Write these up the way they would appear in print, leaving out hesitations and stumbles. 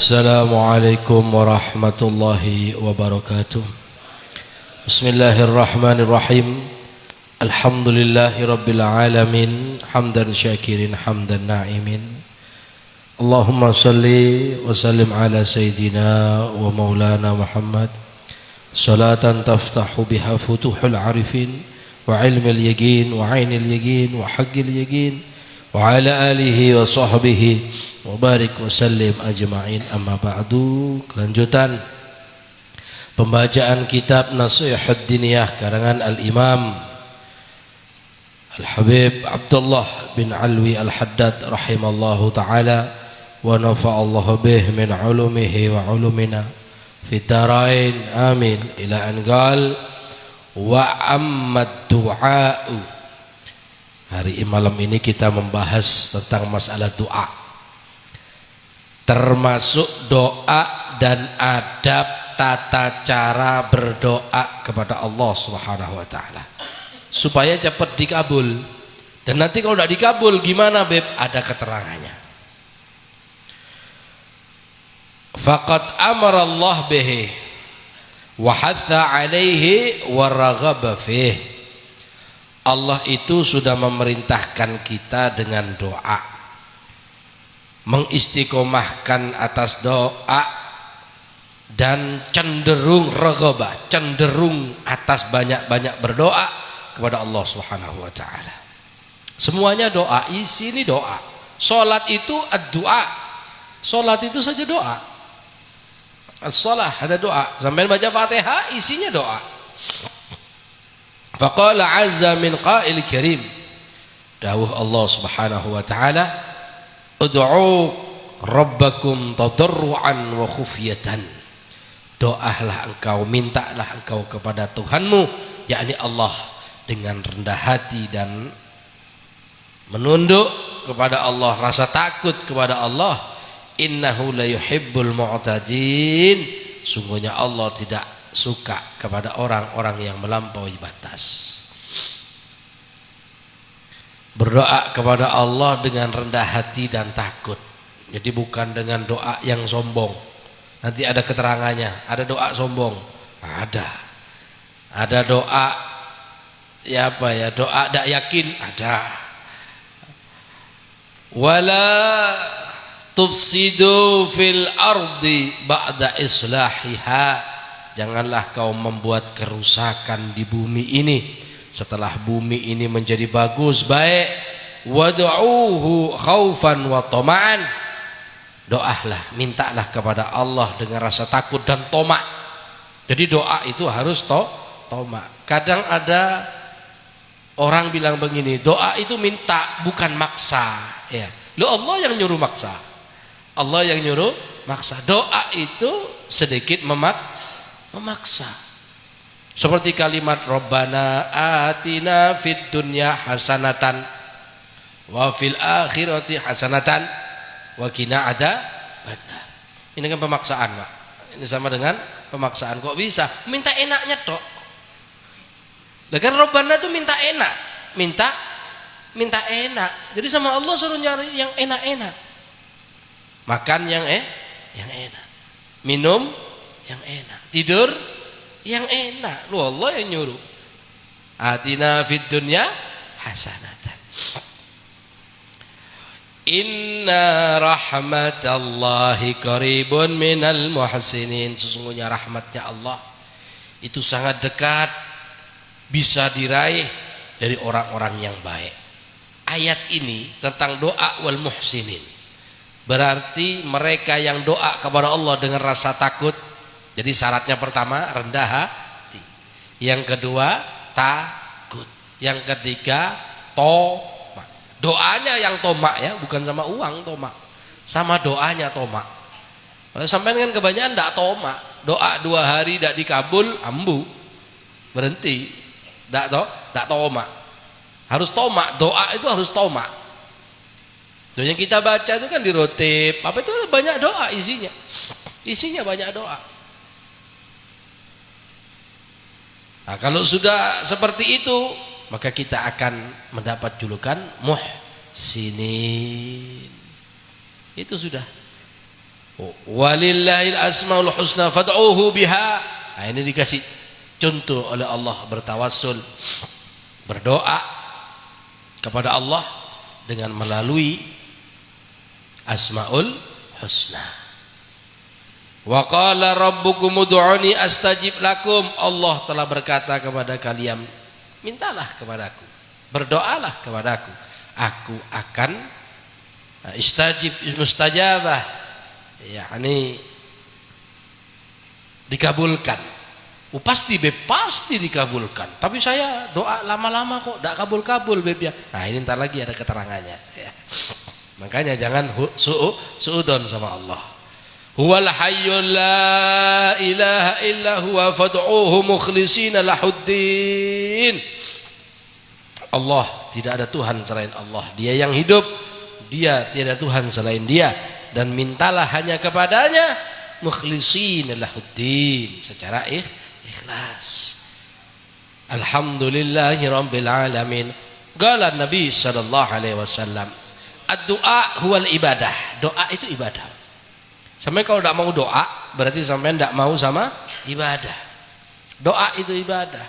Assalamualaikum warahmatullahi wabarakatuh. Bismillahirrahmanirrahim. Alhamdulillahi rabbil alamin. Hamdan syakirin hamdan na'imin. Allahumma salli wa sallim ala sayyidina wa maulana Muhammad. Salatan taftahu biha futuhul arifin wa ilmil yaqin wa ainil yaqin wa haqqil yaqin wa ala alihi wa sahbihi wa barik wa sallim ajma'in. Amma ba'du. Kelanjutan pembacaan kitab Nasihat Diniyah karangan Al-Imam Al-Habib Abdullah bin Alwi Al-Haddad rahimallahu ta'ala wa nafa'allahu bih min ulumihi wa ulumina fid darain amin. Ila an qal wa ammad du'a'u. Hari malam ini kita membahas tentang masalah doa, termasuk doa dan adab tata cara berdoa kepada Allah Subhanahu wa taala supaya cepat dikabul. Dan nanti kalau tidak dikabul gimana, Beb? Ada keterangannya. Faqad amara Allah bihi wa hatha alaihi wa raghaba fihi. Allah itu sudah memerintahkan kita dengan doa, mengistiqomahkan atas doa, dan cenderung raghbah, cenderung atas banyak-banyak berdoa kepada Allah Subhanahu wa taala. Semuanya doa, isi ini doa. Salat itu ad-doa. Salat itu saja doa. As-salah ada doa. Sampai baca Fatihah isinya doa. Faqala azza min qail karim. Dawuh Allah Subhanahu wa taala, ud'u rabbakum tadarruan wa khufyatan. Doalah engkau, mintalah engkau kepada Tuhanmu, yakni Allah, dengan rendah hati dan menunduk kepada Allah, rasa takut kepada Allah. Innahu la yuhibbul mu'tadin. Sungguhnya Allah tidak suka kepada orang-orang yang melampaui batas. Berdoa kepada Allah dengan rendah hati dan takut. Jadi bukan dengan doa yang sombong. Nanti ada keterangannya. Ada doa sombong, ada. Ada doa ya apa ya, doa tak yakin, ada. Wala tufsidu fil ardi ba'da islahiha. Janganlah kau membuat kerusakan di bumi ini setelah bumi ini menjadi bagus, baik. Wad'uhu khaufan wa tama'an. Doalah, mintalah kepada Allah dengan rasa takut dan tomak. Jadi doa itu harus tomak. Kadang ada orang bilang begini, doa itu minta bukan maksa, ya. Loh, Allah yang nyuruh maksa. Allah yang nyuruh maksa. Doa itu sedikit memaksa. Seperti kalimat Rabbana atina fid dunya hasanatan wa fil akhirati hasanatan wa qina adzabannar. Ini kan pemaksaan, Pak. Ini sama dengan pemaksaan. Kok bisa? Minta enaknya tok. Lah kan Rabbana itu minta enak, minta enak. Jadi sama Allah suruh nyari yang enak-enak. Makan yang enak. Minum yang enak, tidur yang enak. Lu Allah yang nyuruh. Atina fid dunya hasanatan. Inna rahmatallahi qaribun minal muhsinin. Sesungguhnya rahmatnya Allah itu sangat dekat, bisa diraih dari orang-orang yang baik. Ayat ini tentang doa wal muhsinin. Berarti mereka yang doa kepada Allah dengan rasa takut. Jadi syaratnya pertama rendah hati, yang kedua takut, yang ketiga tomak. Doanya yang tomak ya, bukan sama uang tomak, sama doanya tomak. Kalau sampai kan kebanyakan tidak tomak, doa 2 hari tidak dikabul, ambu, berhenti, tidak tomak. Harus tomak, doa itu harus tomak. Doa yang kita baca itu kan dirotip, apa itu banyak doa isinya banyak doa. Nah, kalau sudah seperti itu, maka kita akan mendapat julukan muhsinin. Itu sudah. Walillahil asmaul husna fad'uhu biha. Nah, ini dikasih contoh oleh Allah bertawassul, berdoa kepada Allah dengan melalui asmaul husna. Wa qala rabbukum ud'uni astajib lakum. Allah telah berkata kepada kalian, mintalah kepadaku, berdoalah kepadaku, aku akan istajib, mustajabah, yakni dikabulkan. Pasti dikabulkan. Tapi saya doa lama-lama kok tidak kabul-kabul beb ya. Nah ini ntar lagi ada keterangannya ya. Makanya jangan suudon sama Allah. Huwal hayyul la ilaha illa huwa fad'uhu mukhlishina lahuddin. Allah, tidak ada Tuhan selain Allah. Dia yang hidup, dia tidak ada Tuhan selain dia, dan mintalah hanya kepadanya mukhlishina lahuddin, secara ikhlas. Alhamdulillahi rabbil alamin. Qala Nabi sallallahu alaihi wasallam, ad-du'a huwal ibadah. Doa itu ibadah. Sampai kalau tidak mau doa, berarti sampai tidak mau sama ibadah. Doa itu ibadah.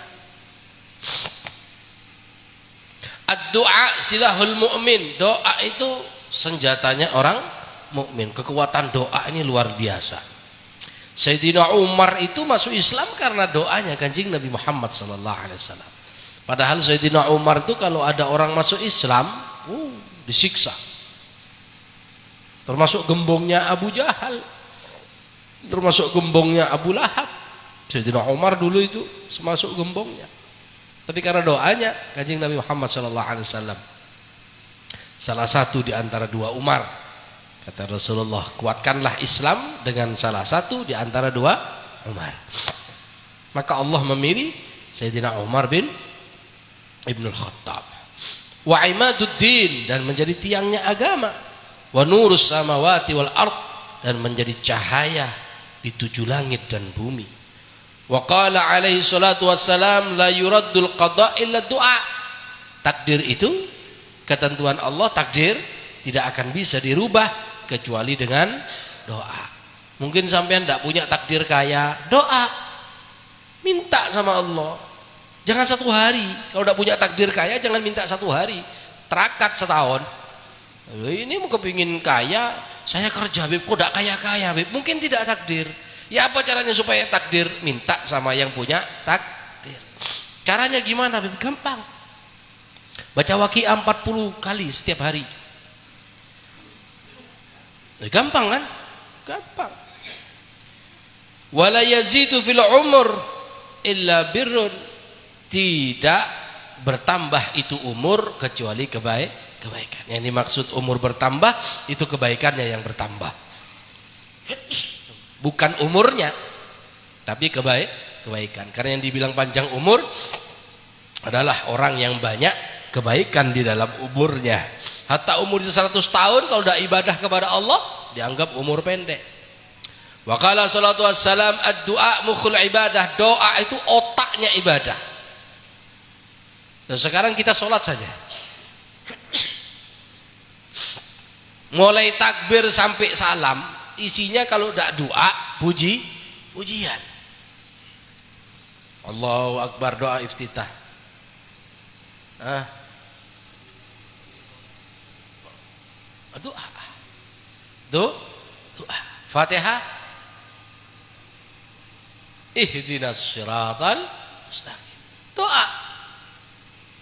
Ad-du'a silahul mu'min. Doa itu senjatanya orang mukmin. Kekuatan doa ini luar biasa. Sayyidina Umar itu masuk Islam karena doanya Kanjeng Nabi Muhammad sallallahu alaihi wasallam. Padahal Sayyidina Umar itu kalau ada orang masuk Islam, disiksa. Termasuk gembongnya Abu Jahal, termasuk gembongnya Abu Lahab. Sayyidina Umar dulu itu termasuk gembongnya. Tapi karena doanya Kanjeng Nabi Muhammad SAW, salah satu di antara dua Umar, kata Rasulullah, kuatkanlah Islam dengan salah satu di antara dua Umar. Maka Allah memilih Sayyidina Umar bin Ibnul Khattab, wa imaduddin, dan menjadi tiangnya agama, wa nurus samawati wal ard, dan menjadi cahaya di tujuh langit dan bumi. Wa qala alaihi salatu wassalam, la yuraddul qada illa du'a. Takdir itu, ketentuan Allah, takdir tidak akan bisa dirubah kecuali dengan doa. Mungkin sampean tidak punya takdir kaya, doa, minta sama Allah. Jangan satu hari. Kalau tidak punya takdir kaya, jangan minta satu hari, terakat setahun. Ini mau kepingin kaya, saya kerja beb, kok tidak kaya-kaya beb, mungkin tidak takdir. Ya apa caranya supaya takdir? Minta sama yang punya takdir. Caranya gimana beb? Gampang. Baca Waqiah 40 kali setiap hari. Gampang kan? Gampang. Wala yazidu fil umur illa birrun. Tidak bertambah itu umur kecuali kebaikan. Yang dimaksud umur bertambah itu kebaikannya yang bertambah, bukan umurnya, tapi kebaikan. Karena yang dibilang panjang umur adalah orang yang banyak kebaikan di dalam umurnya. Hatta umur itu 100 tahun, kalau tidak ibadah kepada Allah dianggap umur pendek. Wa qala salatu wassalam, ad-du'a mukhul ibadah. Doa itu otaknya ibadah. Dan sekarang kita sholat saja, mulai takbir sampai salam, isinya kalau tidak doa, pujian. Allahu Akbar, doa iftitah. Doa. Fatihah. Ihdinas siratal mustaqim. Doa.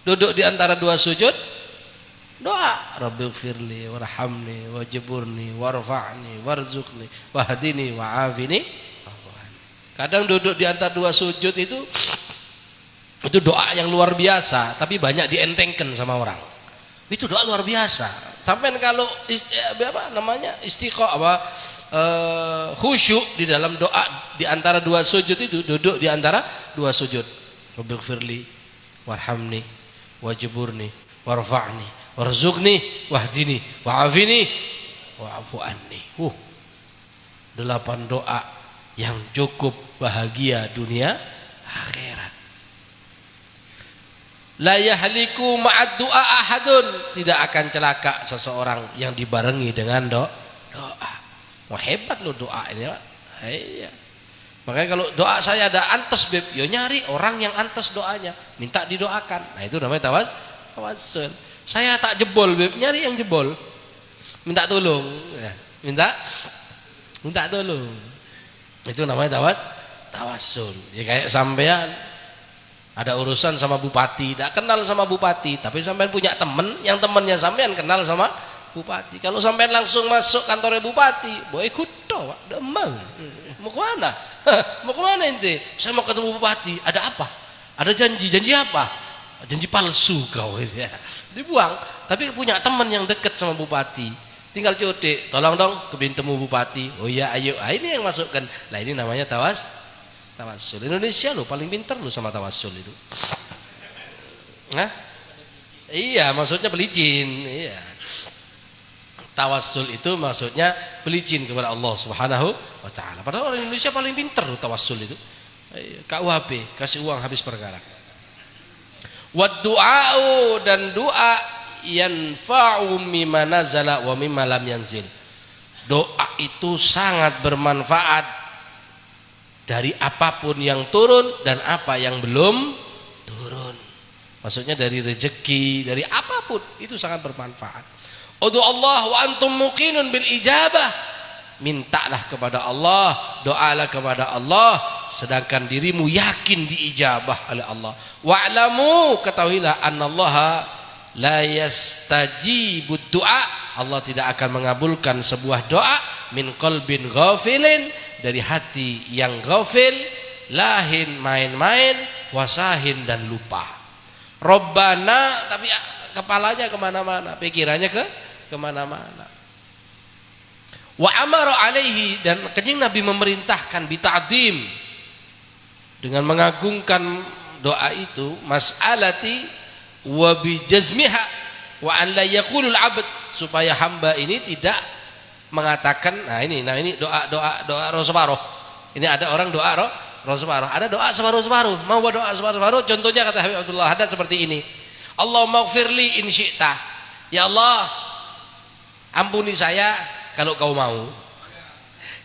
Duduk di antara dua sujud, doa, Rabbighfirli warhamni wajburni warfa'ni warzuqni wahdini wa'afini. Kadang duduk di antara dua sujud itu doa yang luar biasa, tapi banyak dientengkan sama orang. Itu doa luar biasa. Sampai kalau khusyuk di dalam doa di antara dua sujud itu, duduk di antara dua sujud, Rabbighfirli warhamni wajburni warfa'ni warzuqni wahdini wa'afini wa'afu anni. 8 doa yang cukup bahagia dunia akhirat. La yahliku ma'ad du'a ahadun. Tidak akan celaka seseorang yang dibarengi dengan doa. Wah hebat lo doa ini Pak. Iya. Makanya kalau doa saya ada antes beb, yo nyari orang yang antes doanya, minta didoakan. Nah itu namanya tawassul. Saya tak jebol beb, nyari yang jebol, minta tolong, ya. minta tolong. Itu namanya tawassul. Ya kayak sampean ada urusan sama bupati, tidak kenal sama bupati, tapi sampean punya teman, yang temannya sampean kenal sama bupati. Kalau sampean langsung masuk kantornya bupati, boy ikut toh, demam. Mau ke mana? Mau ke mana ente? Saya mau ketemu bupati. Ada apa? Ada janji. Janji apa? Janji palsu kau ya. Dibuang. Tapi punya teman yang dekat sama bupati. Tinggal cotek, tolong dong ketemu bupati. Oh iya, ayo. Ah, ini yang masukkan. Lah ini namanya tawassul. Indonesia lo paling pintar lo sama tawassul itu. Nah? Iya, maksudnya pelicin. Iya. Tawassul itu maksudnya berizin kepada Allah Subhanahu wa taala. Padahal orang Indonesia paling pintar tawassul itu. KUHP, kasih uang habis perkara. Wad du'a'u, dan doa yanfa'u mimma nazala wa mimma lam yanzil. Doa itu sangat bermanfaat dari apapun yang turun dan apa yang belum turun. Maksudnya dari rezeki, dari apapun itu sangat bermanfaat. Udu Allah wa antum muqinun bil ijabah. Mintalah kepada Allah, doalah kepada Allah sedangkan dirimu yakin diijabah oleh Allah. Wa'lamu, ketahuilah annallaha la yastajibud du'a. Allah tidak akan mengabulkan sebuah doa min qalbin ghafilin, dari hati yang ghafil, lahin main-main, wasahin dan lupa. Robbana, tapi kepalanya kemana-mana, pikirannya kemana-mana. Wa amara alaihi, dan kanjeng Nabi memerintahkan bita'dim, dengan mengagungkan doa itu, mas'alati wa bijazmiha wa an la yaqulul abd, supaya hamba ini tidak mengatakan nah ini doa roseparoh. Ini ada orang doa roseparoh, ada doa separuh-separuh. Mau doa separuh-separuh, contohnya kata Habib Abdullah Haddad seperti ini. Allahumma ighfirli in syi'ta. Ya Allah, ampuni saya kalau kau mau.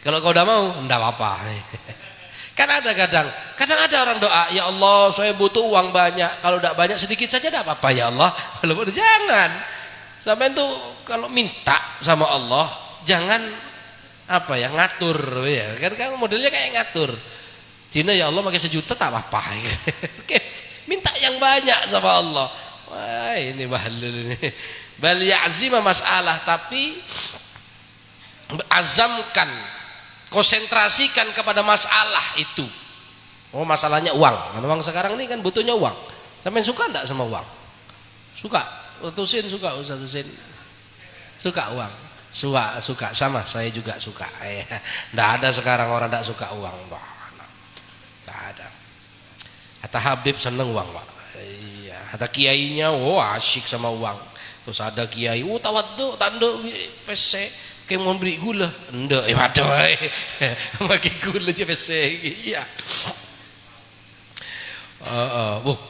Kalau kau udah mau, enggak apa-apa. Kan ada kadang ada orang doa, ya Allah saya butuh uang banyak, kalau enggak banyak sedikit saja enggak apa-apa ya Allah. Kalau jangan. Sampai itu kalau minta sama Allah jangan apa ya, ngatur ya. Kan modelnya kayak ngatur. Cina ya Allah pakai 1 juta tak apa-apa. Minta yang banyak sama Allah. Wah, ini bahlul ini. Bal ya'zima masalah, tapi azamkan, konsentrasikan kepada masalah itu. Oh, masalahnya uang. Karena uang sekarang ini kan butuhnya uang. Sampai suka enggak sama uang? Suka. Utusin suka, Ustaz Husin. Suka uang. Suka sama saya juga suka. Enggak ada sekarang orang enggak suka uang, Pak. Enggak ada. Hatta Habib seneng uang, Pak. Iya, hatta kiainya asyik sama uang. Terus ada kiai, tawaddu tanduk PC, kayak mau beri gula. Enggak, waduh. Pakai gula aja PC. Iya.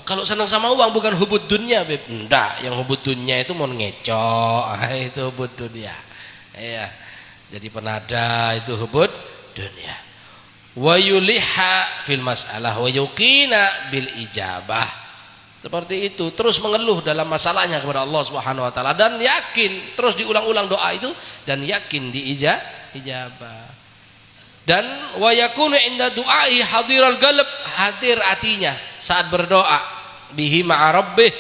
Kalau senang sama uang bukan hubud dunia, Beb. Enggak, yang hubud dunia itu mau ngecok. Itu hubud dunia. Iya. Jadi penada itu hubud dunia. Wa yuliha fil mas'alah wa yuqina bil ijabah. Seperti itu, terus mengeluh dalam masalahnya kepada Allah Subhanahu wa taala dan yakin, terus diulang-ulang doa itu dan yakin diijabah. Dan wa yakunu inda du'ai hadiral qalb, hadir hatinya saat berdoa, bihi ma'a rabbih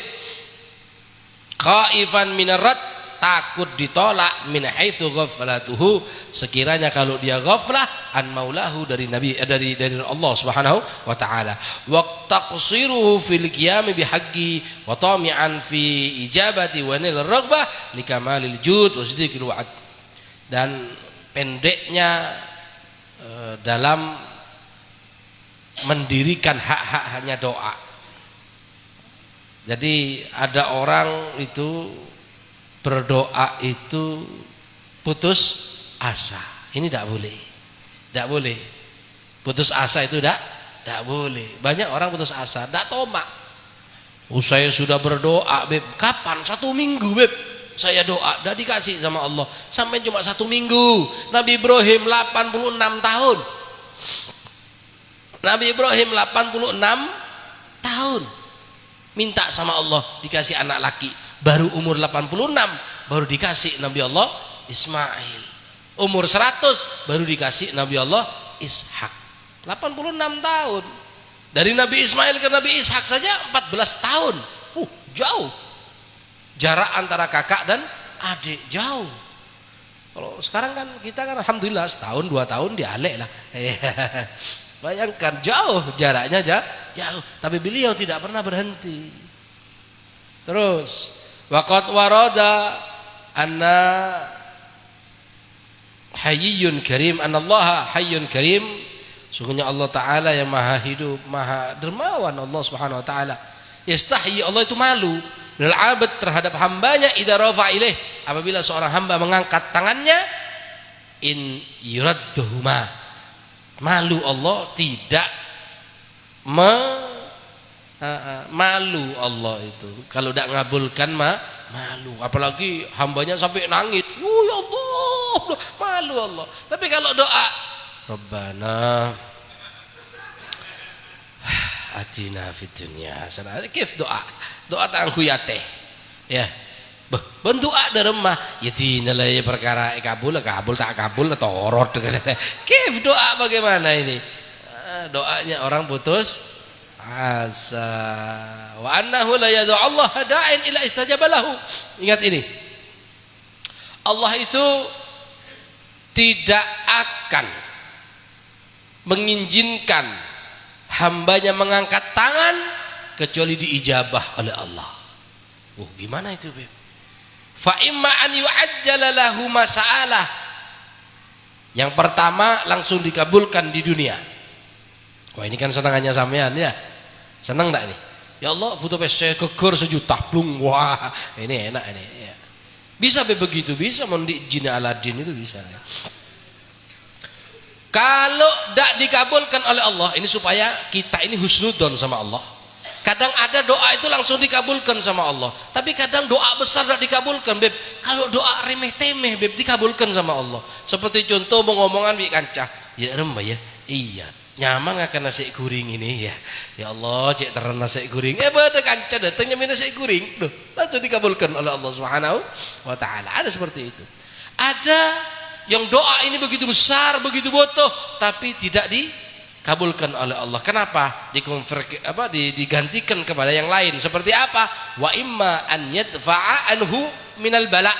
khaifan minarad, takut ditolak, min haitsu ghaflatuhu, sekiranya kalau dia ghaflah an maulahu, dari Allah Subhanahu wa taala, wa taqsiruhu fil qiyam bihaqqi wa tami'an fi ijabati wa nil raghbah likamalil jud wa sidqil wa'd, dan pendeknya dalam mendirikan hak-haknya doa. Jadi ada orang itu berdoa itu putus asa. Ini tidak boleh. Tidak boleh. Putus asa itu tidak boleh. Banyak orang putus asa, tidak tomak. Saya sudah berdoa, Beb. Kapan? 1 minggu, Beb. saya doa udah dikasih sama Allah. Sampai cuma 1 minggu. Nabi Ibrahim 86 tahun. Nabi Ibrahim 86 tahun minta sama Allah dikasih anak laki. Baru umur 86 baru dikasih Nabi Allah Ismail. Umur 100 baru dikasih Nabi Allah Ishak. 86 tahun. Dari Nabi Ismail ke Nabi Ishak saja 14 tahun. Jauh. Jarak antara kakak dan adik jauh. Kalau sekarang kan kita kan alhamdulillah setahun 2 tahun dialek lah. Bayangkan jauh jaraknya jauh. Tapi beliau tidak pernah berhenti. Terus waqad warada anna hayyun karim, anallaha hayyun karim. Sungguhnya Allah Ta'ala yang maha hidup, maha dermawan. Allah Subhanahu Wa Ta'ala yastahyi, Allah itu malu minal abad terhadap hambanya idza rafa ilaih, apabila seorang hamba mengangkat tangannya, in yuradduhuma, malu Allah tidak malu Allah itu kalau tidak ngabulkan malu, apalagi hambanya sampai nangis, ya Allah, malu Allah. Tapi kalau doa Rabbana atina fid dunya hasanah, kif doa tang huyate ya bendoa da remah ya dinalai perkara kabul tak kabul torot kif doa bagaimana ini. Doanya orang putus asa. Wa annahu la yad'u Allah da'in ila istajaba lahu. Ingat ini, Allah itu tidak akan mengizinkan hambanya mengangkat tangan kecuali diijabah oleh Allah. Gimana itu, Beb? Fa imma an yu'ajjala lahu masa'alah. Yang pertama langsung dikabulkan di dunia. Wah, ini kan senangannya sampean ya. Senang enggak ini? Ya Allah, butuh PC keger 1 juta plung. Wah, ini enak ini ya. Bisa begitu, bisa mondi jin Aladin itu bisa ya. Kalau tidak dikabulkan oleh Allah, ini supaya kita ini husnudon sama Allah. Kadang ada doa itu langsung dikabulkan sama Allah, tapi kadang doa besar tidak dikabulkan, Beb. Kalau doa remeh temeh, Beb, dikabulkan sama Allah. Seperti contoh mengomongan bi kancah, ya remah ya, iya, nyaman akan nasi guring ini ya. Ya Allah, cek terang nasi guring. Pada kancah datangnya minum nasi guring, loh, langsung dikabulkan oleh Allah Subhanahu Wa Ta'ala. Ada seperti itu. Ada yang doa ini begitu besar, begitu butuh, tapi tidak dikabulkan oleh Allah. Kenapa? Digantikan kepada yang lain. Seperti apa? Wa imma an yadfa'a anhu minal bala'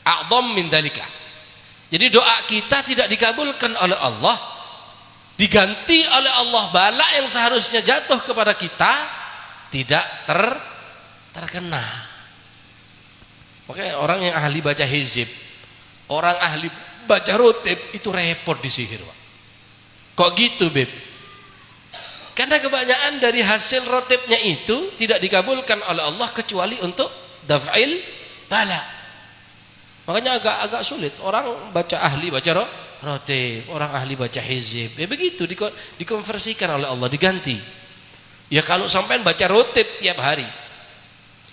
a'dham min dzalika. Jadi doa kita tidak dikabulkan oleh Allah, diganti oleh Allah bala yang seharusnya jatuh kepada kita tidak terkena. Makanya orang yang ahli baca hizib, orang ahli baca rotib itu repot di sihir, Pak. Kok gitu, Beb? Karena kebanyakan dari hasil rotibnya itu tidak dikabulkan oleh Allah kecuali untuk daf'il bala. Makanya agak sulit orang ahli baca rotib, orang ahli baca hizib. Begitu dikonversikan oleh Allah, diganti. Ya kalau sampai baca rotib tiap hari,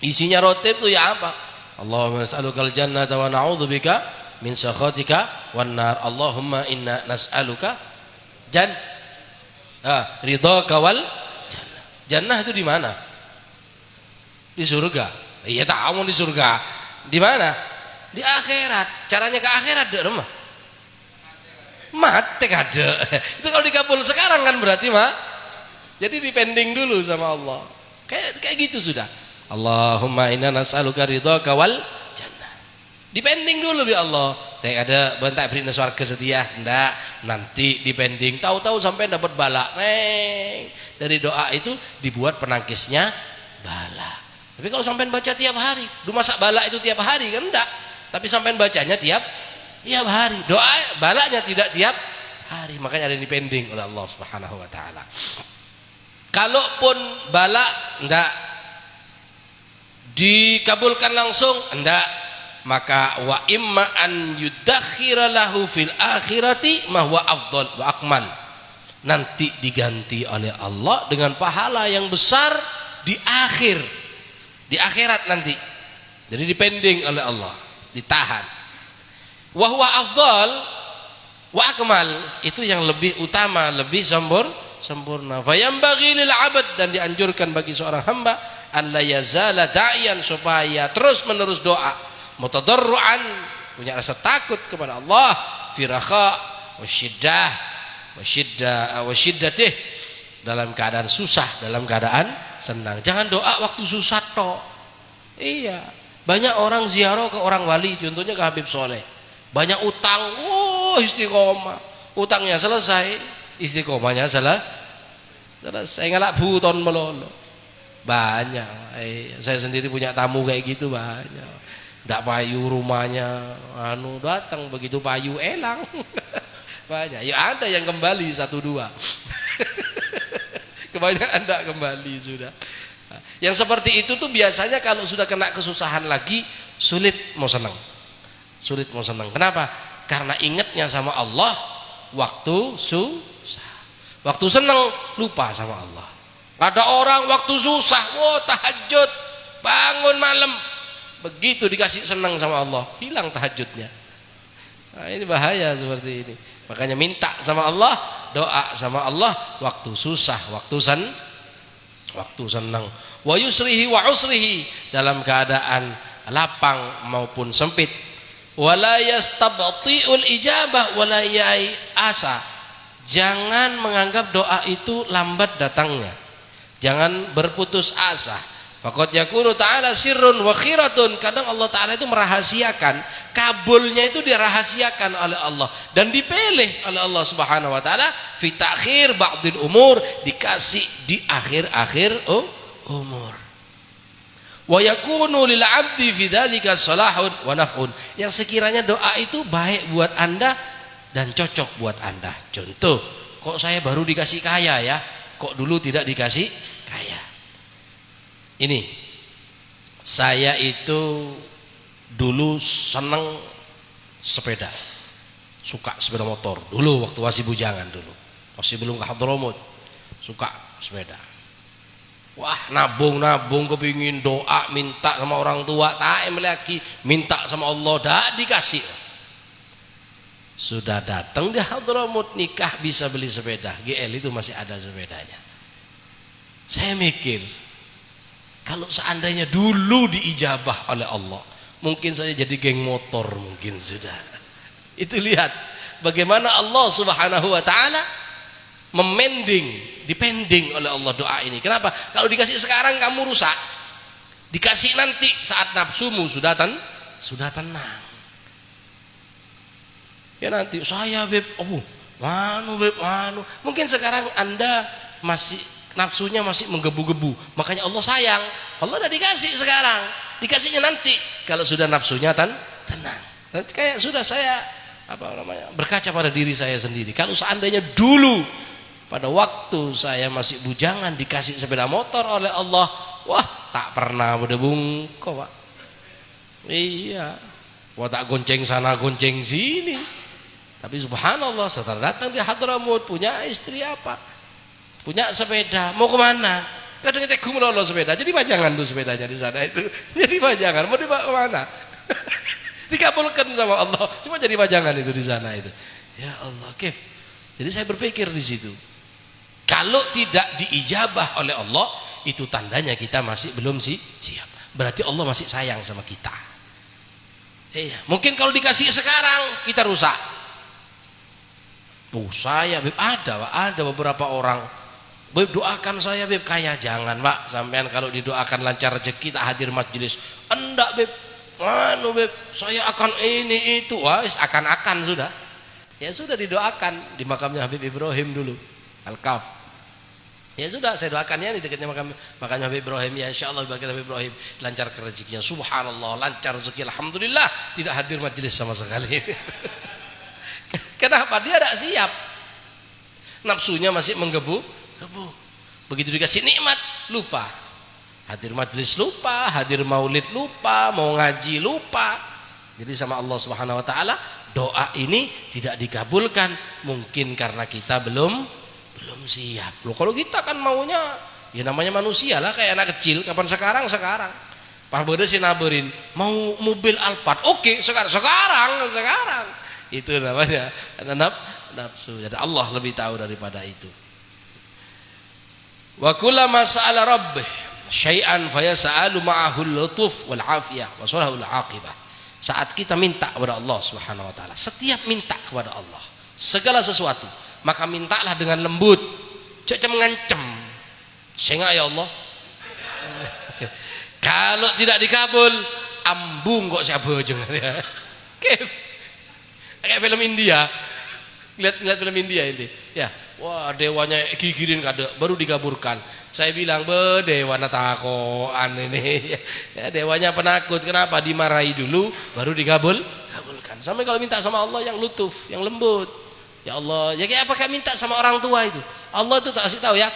isinya rotib itu ya apa? Allahumma nas'alukal jannata wa na'udzubika min sakhatika wan nar. Allahumma inna nas'aluka ridhaka wal jannah. Jannah itu di mana? Di surga. Iya, tahu di surga. Di mana? Di akhirat. Caranya ke akhirat dek rumah. Mate kade. Itu kalau dikabul sekarang kan berarti mah. Jadi dipending dulu sama Allah. Kayak gitu sudah. Allahumma inna nas'aluka ridhaka wal jannah. Dipending dulu ya Allah. Teh ada bentak beri swarga setia, ndak, nanti dipending, tahu-tahu sampai dapat bala. Dari doa itu dibuat penangkisnya bala. Tapi kalau sampai baca tiap hari, lu masa bala itu tiap hari kan enggak. Tapi sampai bacanya tiap hari. Doa balanya tidak tiap hari, makanya ada dipending oleh Allah Subhanahu Wa Ta'ala. Kalaupun bala enggak dikabulkan langsung, enggak, maka wa imma an yudakhira lahu fil akhirati ma huwa afdal wa akmal. Nanti diganti oleh Allah dengan pahala yang besar di akhirat nanti. Jadi dipending oleh Allah, ditahan. Wa huwa afdal wa akmal, itu yang lebih utama, lebih sempurna. Fa yanbaghi lil 'abd, dan dianjurkan bagi seorang hamba an la yazala da'iyan, supaya terus menerus doa, mutadarruan, punya rasa takut kepada Allah, fi rakha wasyiddatih, dalam keadaan susah, dalam keadaan senang. Jangan doa waktu susah toh. Iya, banyak orang ziarah ke orang wali, contohnya ke Habib Soleh, banyak utang, istiqomah, utangnya selesai, istiqomahnya selesai, ngelak buton melolo. Banyak, saya sendiri punya tamu kayak gitu banyak. Ndak payu rumahnya, datang begitu payu elang. Banyak, ya ada yang kembali 1-2. Kebanyakan ndak kembali sudah. Yang seperti itu tuh biasanya kalau sudah kena kesusahan lagi, sulit mau senang. Kenapa? Karena ingatnya sama Allah waktu susah. Waktu senang lupa sama Allah. Ada orang waktu susah, tahajud, bangun malam, begitu dikasih senang sama Allah, hilang tahajudnya. Nah, ini bahaya seperti ini. Makanya minta sama Allah, doa sama Allah waktu susah, waktu senang. Wa yusrihi wa usrihi, dalam keadaan lapang maupun sempit. Wala yastabti'ul ijabah wala ya'asa, jangan menganggap doa itu lambat datangnya, jangan berputus asa. Faqad yakunu ta'ala sirrun wa khiratun, kadang Allah Ta'ala itu merahasiakan, kabulnya itu dirahasiakan oleh Allah dan dipilih oleh Allah Subhanahu wa taala fi ta'khir ba'dil umur, dikasih di akhir-akhir umur. Wa yakunu lil 'abdi fi dzalika salahun wa naf'un, yang sekiranya doa itu baik buat Anda dan cocok buat Anda. Contoh, kok saya baru dikasih kaya ya, kok dulu tidak dikasih kaya. Ini, saya itu dulu seneng sepeda, suka sepeda motor dulu waktu masih bujangan, dulu masih belum ke Hadramut, suka sepeda. Wah, nabung kepingin doa, minta sama orang tua, tak lagi minta sama Allah, dak dikasih. Sudah datang di Hadramut nikah bisa beli sepeda, GL itu masih ada sepedanya. Saya mikir, kalau seandainya dulu diijabah oleh Allah, mungkin saya jadi geng motor, mungkin sudah. Itu lihat bagaimana Allah Subhanahu wa taala dipending oleh Allah doa ini. Kenapa? Kalau dikasih sekarang kamu rusak, dikasih nanti saat nafsumu sudah tenang. Ya nanti saya beb, mungkin sekarang Anda masih nafsunya masih menggebu-gebu, makanya Allah sayang. Allah udah dikasih sekarang, dikasihnya nanti kalau sudah nafsunya tenang. Nanti kayak sudah saya berkaca pada diri saya sendiri. Kalau seandainya dulu pada waktu saya masih bujangan dikasih sepeda motor oleh Allah, wah tak pernah berdebungko Pak. Iya, wah tak gonceng sana gonceng sini. Tapi subhanallah setelah datang di Hadramut, punya istri punya sepeda, mau kemana? Kadang kita kumulolo sepeda, jadi pajangan tuh sepedanya di sana itu, jadi pajangan, mau dibawa kemana? Dikabulkan sama Allah, cuma jadi pajangan itu di sana itu. Ya Allah, kif. Jadi saya berpikir di situ, kalau tidak diijabah oleh Allah, itu tandanya kita masih belum siap. Berarti Allah masih sayang sama kita. Iya, mungkin kalau dikasih sekarang kita rusak. Saya beb ada beberapa orang, beb doakan saya beb kaya, jangan Pak, sampean kalau didoakan lancar rezeki tak hadir majelis. Enggak beb, beb, saya akan ini itu, akan sudah. Ya sudah didoakan di makamnya Habib Ibrahim dulu, Al-Kaf. Ya sudah saya doakannya di dekatnya makamnya Habib Ibrahim, ya insyaallah berkat Habib Ibrahim lancar rezekinya. Subhanallah, lancar rezeki, alhamdulillah, tidak hadir majelis sama sekali. Kenapa? Dia tidak siap, nafsunya masih menggebu. Begitu dikasih nikmat lupa, hadir majelis lupa, hadir maulid lupa, mau ngaji lupa. Jadi sama Allah Subhanahu wa taala doa ini tidak dikabulkan, mungkin karena kita belum siap. Loh, kalau kita kan maunya ya namanya manusia lah, kayak anak kecil, kapan sekarang. Pak Bode sih naberin mau mobil Alphard. Oke, sekarang. Itu namanya nafsu. Jadi Allah lebih tahu daripada itu. Wa kullama sa'ala rabbih syai'an fayas'alu ma'ahu al-lutuf wal 'afiyah wa sulhul 'aqibah. Saat kita minta kepada Allah Subhanahu wa taala, setiap minta kepada Allah segala sesuatu, maka mintalah dengan lembut. Jangan mengancam. Sehingga ya Allah, kalau tidak dikabul, ambung kok siapa jangan ya. Kayak film India. Lihat film India ini. Ya, wah dewanya gigirin kada baru dikabulkan. Saya bilang, dewa natakoan ini. Ya, dewanya penakut. Kenapa? Dimarahi dulu baru kabulkan. Sampai kalau minta sama Allah yang lutuf, yang lembut. Ya Allah, ya kayak apakah minta sama orang tua itu? Allah itu tak kasih tahu ya.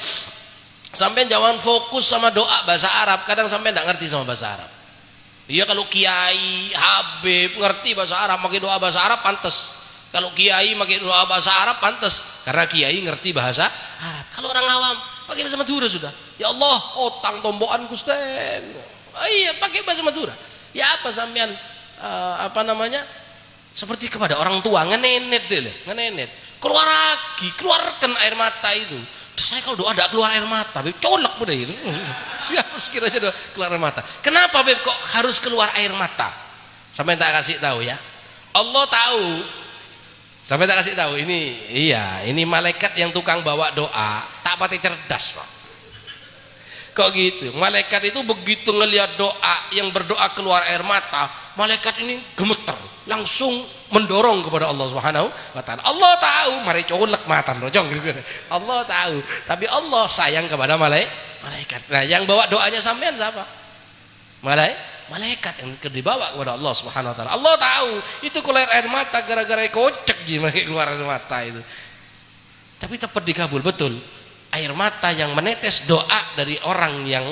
Sampai jangan fokus sama doa bahasa Arab. Kadang sampai tidak ngerti sama bahasa Arab. Iya, kalau kiai, habib ngerti bahasa Arab, pakai doa bahasa Arab pantas. Kalau kiai pakai doa bahasa Arab pantas, karena kiai ngerti bahasa Arab. Kalau orang awam pakai bahasa Madura sudah. Ya Allah, otang tombokan Gusten. Oh iya, pakai bahasa Madura. Ya apa sampean seperti kepada orang tua ngenenet deh, ngenenet. Keluarkan air mata itu. Saya kalau doa tidak keluar air mata, Beb, colok udah itu. Ya, sekiranya doa keluar air mata. Kenapa Beb kok harus keluar air mata? Sampai tak kasih tahu ya. Allah tahu. Sampai tak kasih tahu ini malaikat yang tukang bawa doa, tak pati cerdas, Pak. Kok gitu? Malaikat itu begitu ngelihat doa yang berdoa keluar air mata, malaikat ini gemeter, langsung mendorong kepada Allah Subhanahu wa taala. Allah tahu, mari colek matan rojong gitu. Allah tahu, tapi Allah sayang kepada malaikat. Nah, yang bawa doanya sampean siapa? Malaikat yang dibawa kepada Allah Subhanahu wa taala. Allah tahu, itu keluar air mata gara-gara kocek gimana keluar air mata itu. Tapi tepat dikabul betul. Air mata yang menetes doa dari orang yang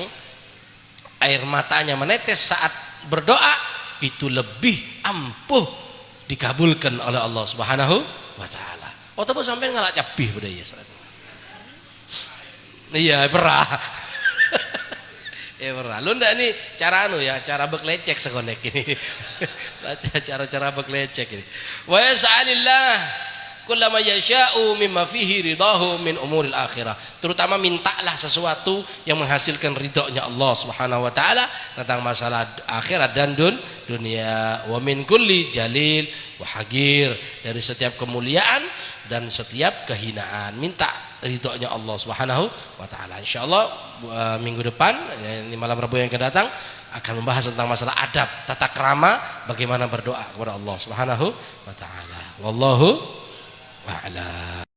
air matanya menetes saat berdoa itu lebih ampuh dikabulkan oleh Allah Subhanahu wa taala. Oh, tapi sampai ngalak capih pada ya. Iya, perah. Ya perah. Lu ndak nih cara cara beklecek sekonek ini. Cara beklecek ini. Wa yas'alillah kullama yasha'u mimma fihi ridahu min umuril akhirah. Terutama mintalah sesuatu yang menghasilkan ridhonya Allah Subhanahu wa taala tentang masalah akhirat dan dunia. Wa min kulli jalil wa hagir, dari setiap kemuliaan dan setiap kehinaan. Minta ridhonya Allah Subhanahu wa taala. Insyaallah minggu depan, ini malam Rabu yang akan datang, akan membahas tentang masalah adab, tata krama, bagaimana berdoa kepada Allah Subhanahu wa taala. Wallahu a'lam.